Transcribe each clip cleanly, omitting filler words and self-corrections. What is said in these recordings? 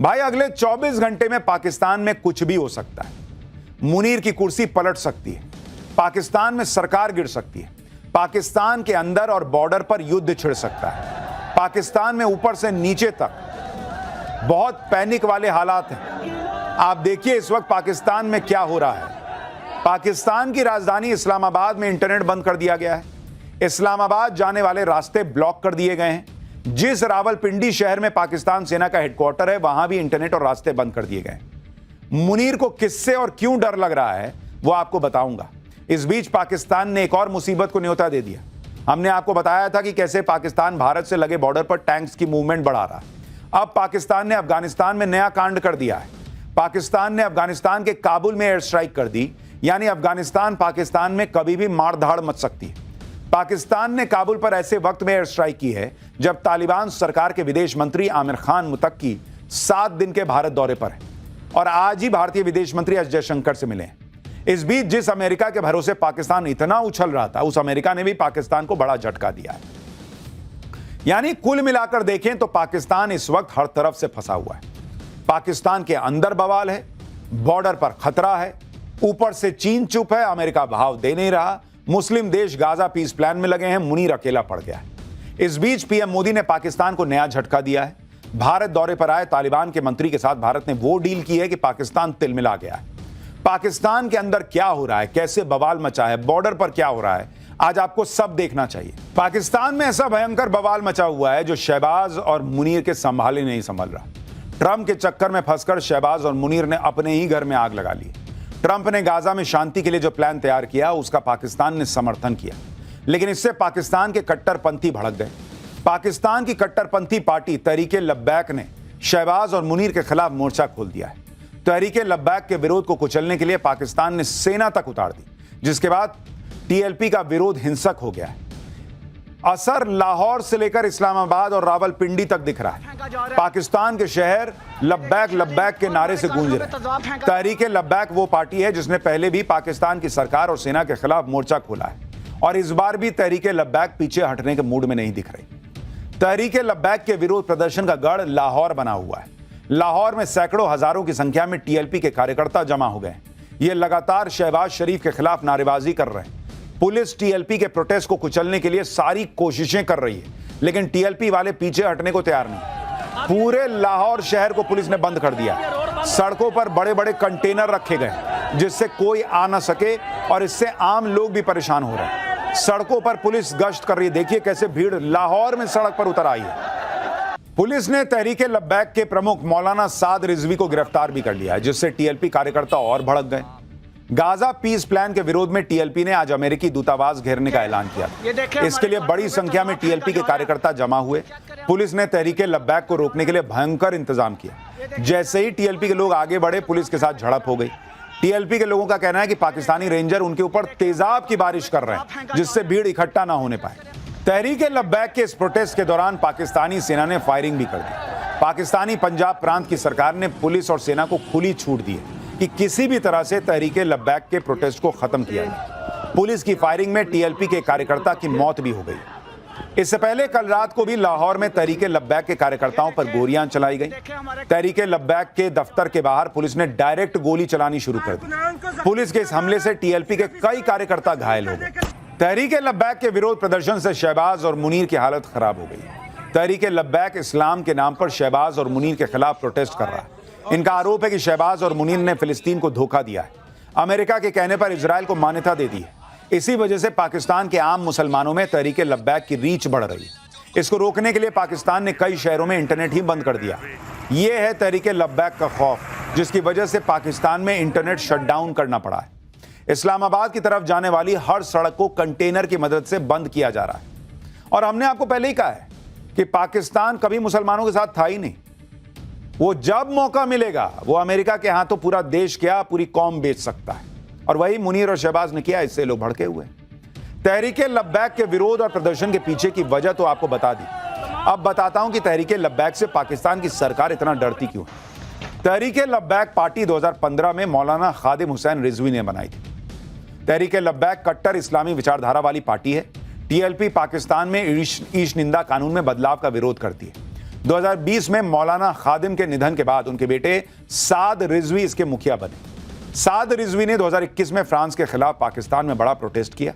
भाई अगले 24 घंटे में पाकिस्तान में कुछ भी हो सकता है। मुनीर की कुर्सी पलट सकती है, पाकिस्तान में सरकार गिर सकती है, पाकिस्तान के अंदर और बॉर्डर पर युद्ध छिड़ सकता है। पाकिस्तान में ऊपर से नीचे तक बहुत पैनिक वाले हालात हैं। आप देखिए इस वक्त पाकिस्तान में क्या हो रहा है। पाकिस्तान की राजधानी इस्लामाबाद में इंटरनेट बंद कर दिया गया है। इस्लामाबाद जाने वाले रास्ते ब्लॉक कर दिए गए हैं। जिस रावलपिंडी शहर में पाकिस्तान सेना का हेडक्वार्टर है, वहां भी इंटरनेट और रास्ते बंद कर दिए गए हैं। मुनीर को किससे और क्यों डर लग रहा है वो आपको बताऊंगा। इस बीच पाकिस्तान ने एक और मुसीबत को न्योता दे दिया। हमने आपको बताया था कि कैसे पाकिस्तान भारत से लगे बॉर्डर पर टैंक्स की मूवमेंट बढ़ा रहा है। अब पाकिस्तान ने अफगानिस्तान में नया कांड कर दिया है। पाकिस्तान ने अफगानिस्तान के काबुल में एयर स्ट्राइक कर दी, यानी अफगानिस्तान पाकिस्तान में कभी भी मारधाड़ मच सकती है। पाकिस्तान ने काबुल पर ऐसे वक्त में एयर स्ट्राइक की है जब तालिबान सरकार के विदेश मंत्री आमिर खान मुतक्की 7 दिन के भारत दौरे पर है और आज ही भारतीय विदेश मंत्री एस जयशंकर से मिले हैं। इस बीच जिस अमेरिका के भरोसे पाकिस्तान इतना उछल रहा था, उस अमेरिका ने भी पाकिस्तान को बड़ा झटका दिया है। यानी कुल मिलाकर देखें तो पाकिस्तान इस वक्त हर तरफ से फंसा हुआ है। पाकिस्तान के अंदर बवाल है, बॉर्डर पर खतरा है, ऊपर से चीन चुप है, अमेरिका भाव दे नहीं रहा, मुस्लिम देश गाजा पीस प्लान में लगे हैं, मुनीर अकेला पड़ गया है। इस बीच पीएम मोदी ने पाकिस्तान को नया झटका दिया है। भारत दौरे पर आए तालिबान के मंत्री के साथ भारत ने वो डील की है कि पाकिस्तान तिलमिला गया है। पाकिस्तान के अंदर क्या हो रहा है, कैसे बवाल मचा है, बॉर्डर पर क्या हो रहा है, आज आपको सब देखना चाहिए। पाकिस्तान में ऐसा भयंकर बवाल मचा हुआ है जो शहबाज और मुनीर के संभाले नहीं संभल रहा। ट्रंप के चक्कर में फंसकर शहबाज और मुनीर ने अपने ही घर में आग लगा ली। ट्रंप ने गाजा में शांति के लिए जो प्लान तैयार किया उसका पाकिस्तान ने समर्थन किया, लेकिन इससे पाकिस्तान के कट्टरपंथी भड़क गए। पाकिस्तान की कट्टरपंथी पार्टी तहरीके लब्बैक ने शहबाज और मुनीर के खिलाफ मोर्चा खोल दिया है। तहरीके लब्बैक के विरोध को कुचलने के लिए पाकिस्तान ने सेना तक उतार दी, जिसके बाद टीएलपी का विरोध हिंसक हो गया है। असर लाहौर से लेकर इस्लामाबाद और रावलपिंडी तक दिख रहा है। पाकिस्तान के शहर लब्बैक लब्बैक के नारे से गूंज रहे हैं। तहरीके लब्बैक वो पार्टी है जिसने पहले भी पाकिस्तान की सरकार और सेना के खिलाफ मोर्चा खोला है और इस बार भी तहरीके लब्बैक पीछे हटने के मूड में नहीं दिख रही। तहरीके लब्बैक के विरोध प्रदर्शन का गढ़ लाहौर बना हुआ है। लाहौर में सैकड़ों हजारों की संख्या में टीएलपी के कार्यकर्ता जमा हो गए। ये लगातार शहबाज शरीफ के खिलाफ नारेबाजी कर रहे हैं। पुलिस टीएलपी के प्रोटेस्ट को कुचलने के लिए सारी कोशिशें कर रही है, लेकिन टीएलपी वाले पीछे हटने को तैयार नहीं। पूरे लाहौर शहर को पुलिस ने बंद कर दिया। सड़कों पर बड़े बड़े कंटेनर रखे गए जिससे कोई आ ना सके और इससे आम लोग भी परेशान हो रहे हैं। सड़कों पर पुलिस गश्त कर रही है। देखिए कैसे भीड़ लाहौर में सड़क पर उतर आई है। पुलिस ने तहरीके लब्बैक के प्रमुख मौलाना साद रिजवी को गिरफ्तार भी कर लिया है, जिससे टीएलपी कार्यकर्ता और भड़क गए। गाजा पीस प्लान के विरोध में टीएलपी ने आज अमेरिकी दूतावास घेरने का ऐलान किया। इसके लिए बड़ी संख्या में टीएलपी के कार्यकर्ता जमा हुए। पुलिस ने तहरीके लब्बैक को रोकने के लिए भयंकर इंतजाम किया। जैसे ही टीएलपी के लोग आगे बढ़े, पुलिस के साथ झड़प हो गई। टीएलपी के लोगों का कहना है कि पाकिस्तानी रेंजर उनके ऊपर तेजाब की बारिश कर रहे हैं, जिससे भीड़ इकट्ठा ना होने पाए। तहरीके लब्बैक के इस प्रोटेस्ट के दौरान पाकिस्तानी सेना ने फायरिंग भी कर दी। पाकिस्तानी पंजाब प्रांत की सरकार ने पुलिस और सेना को खुली छूट दी है कि किसी भी तरह से तहरीके लब्बैक के प्रोटेस्ट को खत्म किया जाए। पुलिस की फायरिंग में टीएलपी के कार्यकर्ता की मौत भी हो गई। इससे पहले कल रात को भी लाहौर में तहरीके लब्बैक के कार्यकर्ताओं पर गोलियां चलाई गई। तहरीके लब्बैक के दफ्तर के बाहर पुलिस ने डायरेक्ट गोली चलानी शुरू कर दी। पुलिस के इस हमले से टीएलपी के कई कार्यकर्ता घायल हो गए। तहरीके लब्बैक के विरोध प्रदर्शन से शहबाज और मुनीर की हालत खराब हो गई। तहरीके लब्बैक इस्लाम के नाम पर शहबाज और मुनीर के खिलाफ प्रोटेस्ट कर रहा है। इनका आरोप है कि शहबाज और मुनीर ने फिलिस्तीन को धोखा दिया है, अमेरिका के कहने पर इजराइल को मान्यता दे दी है। इसी वजह से पाकिस्तान के आम मुसलमानों में तहरीके लब्बैक की रीच बढ़ रही है। इसको रोकने के लिए पाकिस्तान ने कई शहरों में इंटरनेट ही बंद कर दिया। यह है तहरीके लब्बैक का खौफ, जिसकी वजह से पाकिस्तान में इंटरनेट शटडाउन करना पड़ा है। इस्लामाबाद की तरफ जाने वाली हर सड़क को कंटेनर की मदद से बंद किया जा रहा है। और हमने आपको पहले ही कहा है कि पाकिस्तान कभी मुसलमानों के साथ था ही नहीं। वो जब मौका मिलेगा वो अमेरिका के हाथों पूरा देश क्या पूरी कौम बेच सकता है, और वही मुनीर और शहबाज ने किया। इससे लोग भड़के हुए। तहरीके लब्बैक के विरोध और प्रदर्शन के पीछे की वजह तो आपको बता दी। अब बताता हूं कि तहरीके लब्बैक से पाकिस्तान की सरकार इतना डरती क्यों है। तहरीके लब्बैक पार्टी 2015 में मौलाना खादिम हुसैन रिजवी ने बनाई थी। तहरीके लब्बैक कट्टर इस्लामी विचारधारा वाली पार्टी है। टीएलपी पाकिस्तान में ईश निंदा कानून में बदलाव का विरोध करती है। 2020 में मौलाना खादिम के निधन के बाद उनके बेटे साद रिजवी इसके मुखिया बने। साद रिजवी ने 2021 में फ्रांस के खिलाफ पाकिस्तान में बड़ा प्रोटेस्ट किया।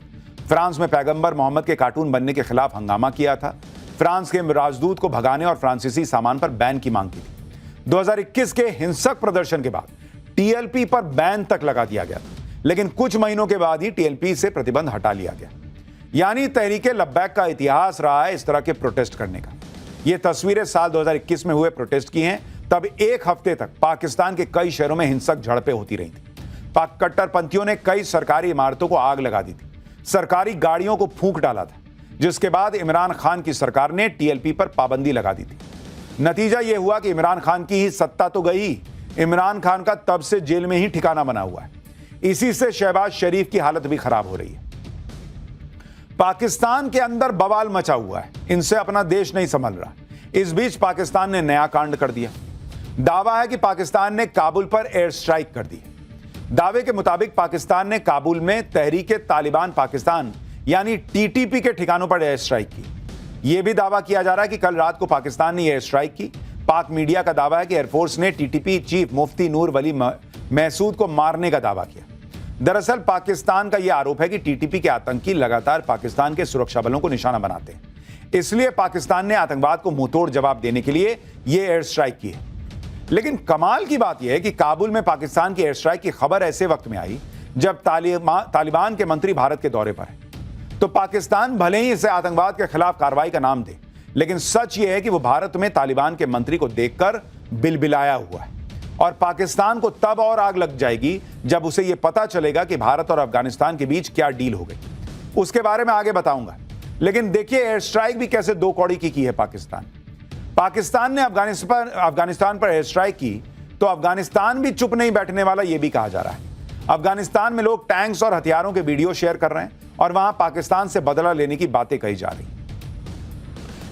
फ्रांस में पैगंबर मोहम्मद के कार्टून बनने के खिलाफ हंगामा किया था। फ्रांस के राजदूत को भगाने और फ्रांसीसी सामान पर बैन की मांग की थी। 2021 के हिंसक प्रदर्शन के बाद टीएलपी पर बैन तक लगा दिया गया था, लेकिन कुछ महीनों के बाद ही टीएलपी से प्रतिबंध हटा लिया गया। यानी तहरीके लब्बैक का इतिहास रहा है इस तरह के प्रोटेस्ट करने का। ये तस्वीरें साल 2021 में हुए प्रोटेस्ट की हैं। तब एक हफ्ते तक पाकिस्तान के कई शहरों में हिंसक झड़पें होती रही थी। पाक कट्टरपंथियों ने कई सरकारी इमारतों को आग लगा दी थी, सरकारी गाड़ियों को फूंक डाला था, जिसके बाद इमरान खान की सरकार ने टीएलपी पर पाबंदी लगा दी थी। नतीजा यह हुआ कि इमरान खान की ही सत्ता तो गई, इमरान खान का तब से जेल में ही ठिकाना बना हुआ है। इसी से शहबाज शरीफ की हालत भी खराब हो रही है। पाकिस्तान के अंदर बवाल मचा हुआ है, इनसे अपना देश नहीं संभल रहा। इस बीच पाकिस्तान ने नया कांड कर दिया। दावा है कि पाकिस्तान ने काबुल पर एयर स्ट्राइक कर दी। दावे के मुताबिक पाकिस्तान ने काबुल में तहरीके तालिबान पाकिस्तान यानी टीटीपी के ठिकानों पर एयर स्ट्राइक की। यह भी दावा किया जा रहा है कि कल रात को पाकिस्तान ने एयर स्ट्राइक की। पाक मीडिया का दावा है कि एयरफोर्स ने टीटीपी चीफ मुफ्ती नूर वली महसूद को मारने का दावा किया। दरअसल पाकिस्तान का यह आरोप है कि टीटीपी के आतंकी लगातार पाकिस्तान के सुरक्षा बलों को निशाना बनाते हैं, इसलिए पाकिस्तान ने आतंकवाद को मुंहतोड़ जवाब देने के लिए यह एयर स्ट्राइक की है। लेकिन कमाल की बात यह है कि काबुल में पाकिस्तान की एयर स्ट्राइक की खबर ऐसे वक्त में आई जब तालिबान के मंत्री भारत के दौरे पर हैं। तो पाकिस्तान भले ही इसे आतंकवाद के खिलाफ कार्रवाई का नाम दे, लेकिन सच यह है कि वो भारत में तालिबान के मंत्री को देखकर बिलबिलाया हुआ है। और पाकिस्तान को तब और आग लग जाएगी जब उसे यह पता चलेगा कि भारत और अफगानिस्तान के बीच क्या डील हो गई। उसके बारे में आगे बताऊंगा। लेकिन देखिए एयर स्ट्राइक भी कैसे दो कौड़ी की है। पाकिस्तान ने अफगानिस्तान पर एयर स्ट्राइक की तो अफगानिस्तान भी चुप नहीं बैठने वाला, यह भी कहा जा रहा है। अफगानिस्तान में लोग टैंक्स और हथियारों के वीडियो शेयर कर रहे हैं और वहां पाकिस्तान से बदला लेने की बातें कही जा रही।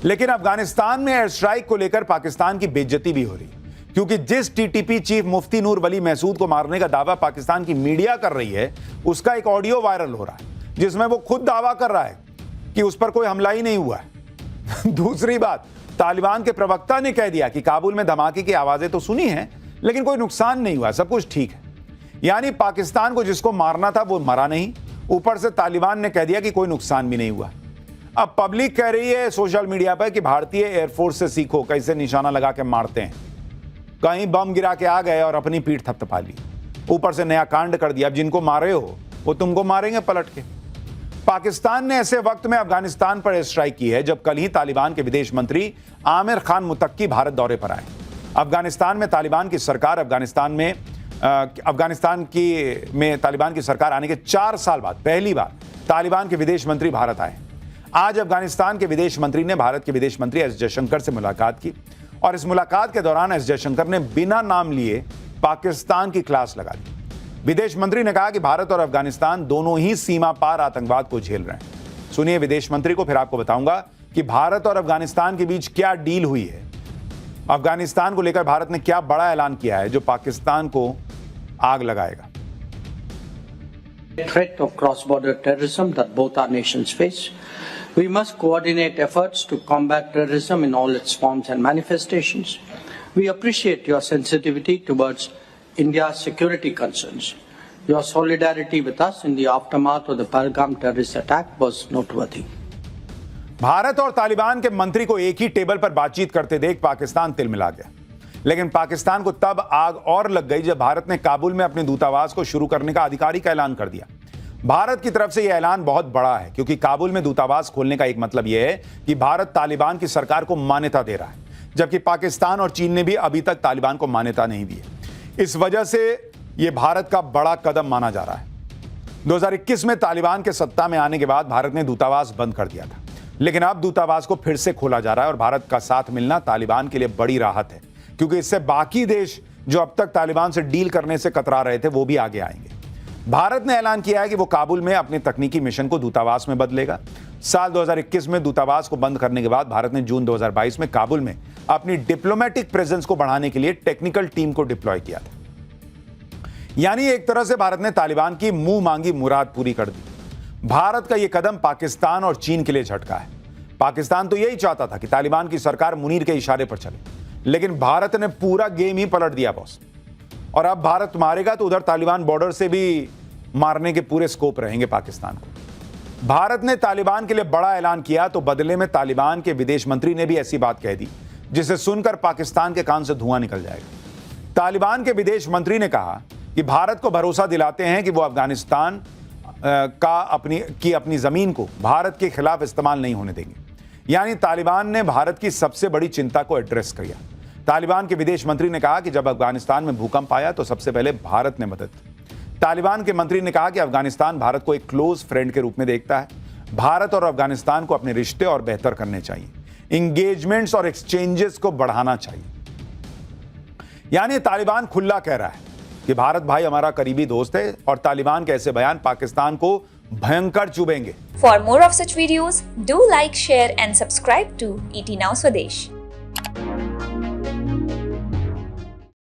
लेकिन अफगानिस्तान में एयर स्ट्राइक को लेकर पाकिस्तान की बेइज्जती भी हो रही, क्योंकि जिस टीटीपी चीफ मुफ्ती नूर वली महसूद को मारने का दावा पाकिस्तान की मीडिया कर रही है, उसका एक ऑडियो वायरल हो रहा है जिसमें वो खुद दावा कर रहा है कि उस पर कोई हमला ही नहीं हुआ है। दूसरी बात, तालिबान के प्रवक्ता ने कह दिया कि काबुल में धमाके की आवाजें तो सुनी हैं, लेकिन कोई नुकसान नहीं हुआ, सब कुछ ठीक है। यानी पाकिस्तान को जिसको मारना था वो मरा नहीं, ऊपर से तालिबान ने कह दिया कि कोई नुकसान भी नहीं हुआ। अब पब्लिक कह रही है सोशल मीडिया पर कि भारतीय एयरफोर्स से सीखो कैसे निशाना लगा के मारते हैं। कहीं बम गिरा के आ गए और अपनी पीठ थपथपा ली, ऊपर से नया कांड कर दिया। अब जिनको मारे हो वो तुमको मारेंगे पलट के। पाकिस्तान ने ऐसे वक्त में अफगानिस्तान पर एयर स्ट्राइक की है जब कल ही तालिबान के विदेश मंत्री आमिर खान मुत्तकी भारत दौरे पर आए। अफगानिस्तान में तालिबान की सरकार तालिबान की सरकार आने के 4 साल बाद पहली बार तालिबान के विदेश मंत्री भारत आए। आज अफगानिस्तान के विदेश मंत्री ने भारत के विदेश मंत्री एस जयशंकर से मुलाकात की और इस मुलाकात के दौरान एस जयशंकर ने बिना नाम लिए पाकिस्तान की क्लास लगा दी। विदेश मंत्री ने कहा कि भारत और अफगानिस्तान दोनों ही सीमा पार आतंकवाद को झेल रहे हैं। सुनिए विदेश मंत्री को, फिर आपको बताऊंगा कि भारत और अफगानिस्तान के बीच क्या डील हुई है। अफगानिस्तान को लेकर भारत ने क्या बड़ा ऐलान किया है जो पाकिस्तान को आग लगाएगा। Threat of cross-border terrorism that both our nations face. We must coordinate efforts to combat terrorism in all its forms and manifestations. We appreciate your sensitivity towards India's security concerns. Your solidarity with us in the aftermath of the Pahalgam terrorist attack was noteworthy. Bharat और तालिबान के मंत्री को एक ही table पर बातचीत करते देख पाकिस्तान तिलमिला गया। लेकिन पाकिस्तान को तब आग और लग गई जब भारत ने काबुल में अपने दूतावास को शुरू करने का आधिकारिक ऐलान कर दिया। भारत की तरफ से यह ऐलान बहुत बड़ा है, क्योंकि काबुल में दूतावास खोलने का एक मतलब यह है कि भारत तालिबान की सरकार को मान्यता दे रहा है, जबकि पाकिस्तान और चीन ने भी अभी तक तालिबान को मान्यता नहीं दी है। इस वजह से यह भारत का बड़ा कदम माना जा रहा है। 2021 में तालिबान के सत्ता में आने के बाद भारत ने दूतावास बंद कर दिया था, लेकिन अब दूतावास को फिर से खोला जा रहा है और भारत का साथ मिलना तालिबान के लिए बड़ी राहत है, क्योंकि इससे बाकी देश जो अब तक तालिबान से डील करने से कतरा रहे थे वो भी आगे आएंगे। भारत ने ऐलान किया है कि वो काबुल में अपने तकनीकी मिशन को दूतावास में बदलेगा। साल 2021 में दूतावास को बंद करने के बाद भारत ने जून 2022 में काबुल में अपनी डिप्लोमेटिक प्रेजेंस को बढ़ाने के लिए टेक्निकल टीम को डिप्लॉय किया था। यानी एक तरह से भारत ने तालिबान की मुंह मांगी मुराद पूरी कर दी। भारत का यह कदम पाकिस्तान और चीन के लिए झटका है। पाकिस्तान तो यही चाहता था कि तालिबान की सरकार मुनीर के इशारे पर चले, लेकिन भारत ने पूरा गेम ही पलट दिया बॉस। और अब भारत मारेगा तो उधर तालिबान बॉर्डर से भी मारने के पूरे स्कोप रहेंगे पाकिस्तान को। भारत ने तालिबान के लिए बड़ा ऐलान किया तो बदले में तालिबान के विदेश मंत्री ने भी ऐसी बात कह दी जिसे सुनकर पाकिस्तान के कान से धुआं निकल जाएगा। तालिबान के विदेश मंत्री ने कहा कि भारत को भरोसा दिलाते हैं कि वो अफगानिस्तान अपनी जमीन को भारत के खिलाफ इस्तेमाल नहीं होने देंगे। यानी तालिबान ने भारत की सबसे बड़ी चिंता को एड्रेस किया। तालिबान के विदेश मंत्री ने कहा कि जब अफगानिस्तान में भूकंप आया तो सबसे पहले भारत ने मदद की। तालिबान के मंत्री ने कहा कि अफगानिस्तान भारत को एक क्लोज फ्रेंड के रूप में देखता है। भारत और अफगानिस्तान को अपने रिश्ते और बेहतर करने चाहिए, इंगेजमेंट्स और एक्सचेंजेस को बढ़ाना चाहिए। यानी तालिबान खुला कह रहा है कि भारत भाई हमारा करीबी दोस्त है और तालिबान के ऐसे बयान पाकिस्तान को भयंकर चुभेंगे। For more of such videos, do like, share and subscribe to ET Now Swadesh.